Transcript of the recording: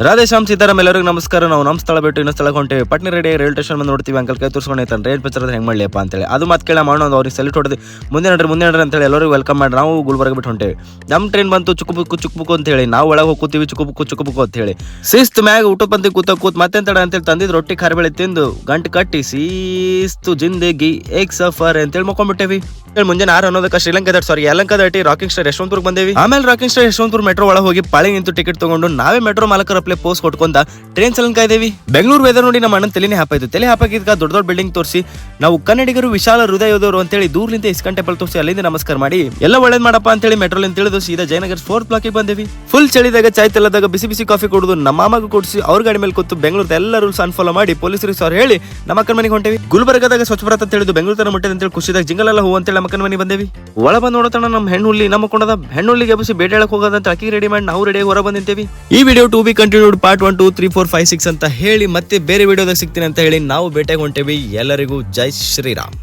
ರಾಧೇಶ್ಯಾಮ್ ಸೀತಾರಾಮ್ ಎಲ್ಲರಿಗೂ ನಮಸ್ಕಾರ. ನಾವು ನಮ್ಮ ಸ್ಥಳ ಬಿಟ್ಟು ಇನ್ನೊಂದು ಸ್ಥಳಕ್ಕೆ ಹೊಂಟೇವಿ. ಪಟ್ನಿ ರೆಡಿ ರೈಲ್ವೆ ಸ್ಟೇಷನ್ ಬಂದು ನೋಡ್ತೀವಿ. ಅಂಕಲ್ ಕೈ ತೋರಿಸ್ಕೊಂಡೈತಾನೆ ರೈಲ್ ಪಿಕ್ಚರ್ ಹೆಂಗೆ ಮಾಡಲಿಯಪ್ಪ ಅಂತೇಳಿ ಅದು ಮಾತು ಕೇಳ ಮಾಡೋಣ. ಅವ್ರಿಗೆ ಸೆಲ್ಯೂಟ್ ಹೊಡೆದು ಮುಂದೆ ನಡ್ರಿ ಅಂತೇಳಿ ಎಲ್ಲರಿಗೂ ವೆಲ್ಕಮ್ ಮಾಡಿ ನಾವು ಗುಲ್ಬರ್ಗ ಬಿಟ್ಟು ಹೊಂಟೇವಿ. ನಮ್ಮ ಟ್ರೈನ್ ಬಂತು ಚುಕ್ಬುಕ್ಕು ಅಂತ ಹೇಳಿ ನಾವು ಒಳಗೆ ಹೋಗಿ ಕೂತೀವಿ. ಚುಕ್ಬುಕ್ಕು ಅಂತ ಹೇಳಿ ಶಿಸ್ತು ಮ್ಯಾಗ ಊಟ ಬಂದು ಕೂತ್ ಮತ್ತೆಂತಡ ಅಂತೇಳಿ ತಂದಿದ್ದು ರೊಟ್ಟಿ ಖಾರಬೇಳೆ ತಿಂದು ಗಂಟು ಕಟ್ಟಿ ಶಿಸ್ತು ಜಿಂದಗಿ ಏಕ್ ಸಫರ್ ಅಂತೇಳಿ ಮಕ್ಕೊಂಡ್ಬಿಟ್ಟೇವಿ. ಮುಂಜಾನೆ 6 ಅನ್ನೋದಕ್ಕೆ ಯಲಂಕ ದಾಟಿ ರಾಕಿಂಗ್ ಸ್ಟಾರ್ ಯಶವಂತಪುರಕ್ಕೆ ಬಂದೇವಿ. ಆಮೇಲೆ ರಾಕಿಂಗ್ ಸ್ಟಾರ್ ಯಶವಂತಪುರ ಮೆಟ್ರೋ ಒಳಗೆ ಹೋಗಿ ಪಾಳಿ ನಿಂತು ಟಿಕೆಟ್ ತಗೊಂಡು ನಾವೇ ಮೆಟ್ರೋ ಮಾಲಕರ ಅಪ್ಲೆ ಪೋಸ್ಟ್ ಕೊಟ್ಕೊಂಡ ಟ್ರೈನ್ ಸಲನ್ ಕಾಯ್ದೇವಿ. ಬೆಂಗಳೂರು ವೆದರ್ ನೋಡಿ ನಮ್ಮ ಅಣ್ಣನ ತಲೆನೇ ಹಾಪಾಯ್ತು. ತಲೆ ಹಾಪಾಕಿದ್ಕ ದೊಡ್ಡ ಬಿಲ್ಡಿಂಗ್ ತೋರಿಸಿ ನಾವು ಕನ್ನಡಿಗರು ವಿಶಾಲ ಹೃದಯದವರು ಅಂತೇಳಿ ದೂರಲಿಂದ ಇಸ್ಕಾನ್ ಟೆಂಪಲ್ ತೋರಿಸಿ ಅಲ್ಲಿಂದ ನಮಸ್ಕಾರ ಮಾಡಿ ಎಲ್ಲ ಒಳ್ಳೇದ್ ಮಾಡಪ್ಪ ಅಂತೇಳಿ ಮೆಟ್ರೋಲಿಂದ ತಿಳಿದು ಸೀದಾ ಜಯನಗರ್ 4th ಬ್ಲಾಕಿಗೆ ಬಂದೇವಿ. ಫುಲ್ ಚಳಿದಾಗ ಚಾಯ್ ತೆಲ್ಲದಾಗ ಬಿಸಿ ಕಾಫಿ ಕುಡಿದು ನಮ್ಮ ಮಾಮಗೂ ಕೊಡಿಸಿ ಅವ್ರ ಗಾಡಿ ಮೇಲೆ ಕೂತು ಬೆಂಗಳೂರು ಎಲ್ಲ ರೂಲ್ಸ್ ಅನ್ಫಾಲೋ ಮಾಡಿ ಪೊಲೀಸರಿಗೆ ಸಾರಿ ಹೇಳಿ ನಮ್ಮ ಅಕ್ಕನ ಮನೆಗೆ ಹೊಂಟೇವಿ. ಗುಲ್ಬರ್ಗದಾಗ ಸ್ವಚ್ಛ ಭಾರತ್ ಅಂತ ಹೇಳಿದ್ದು ಬೆಂಗಳೂರು ತರ ಮುಟ್ಟಿದೆ ಅಂತೇಳಿ ಖುಷಿದಾಗ ಜಿಂಗಲೆಲ್ಲ ಹೂ ಅಂತೇಳಿ ನಮ್ಮ ಅಕ್ಕನ ಮನೆಗೆ ಬಂದೇವಿ. ಒಳ ಬಂದು ನೋಡೋಣ ನಮ್ಮ ಹೆಣ್ಣುಳ್ಳಿ ನಮ್ಮ ಕೊಂಡದ ಹೆಣ್ಣುಳ್ಳಿಗೆ ಎಬ್ಬಿಸಿ ಬೇಟೆಳಕ್ ಹೋಗೋದಂತ ಅಕ್ಕಿ ರೆಡಿ ಮಾಡಿ ನಾವು ರೆಡಿ ಹೊರ ಬಂದಿದ್ದೇವೆ. ಈ video to be continued part 1 2 3 4 5 6 ಅಂತ ಹೇಳಿ ಮತ್ತೆ ಬೇರೆ ವಿಡಿಯೋದಾಗ ಸಿಗ್ತೀನಿ ಅಂತ ಹೇಳಿ ನಾವು ಬೇಟೆಗೆ ಹೊಂಟೇವಿ. ಎಲ್ಲರಿಗೂ ಜೈ ಶ್ರೀರಾಮ್.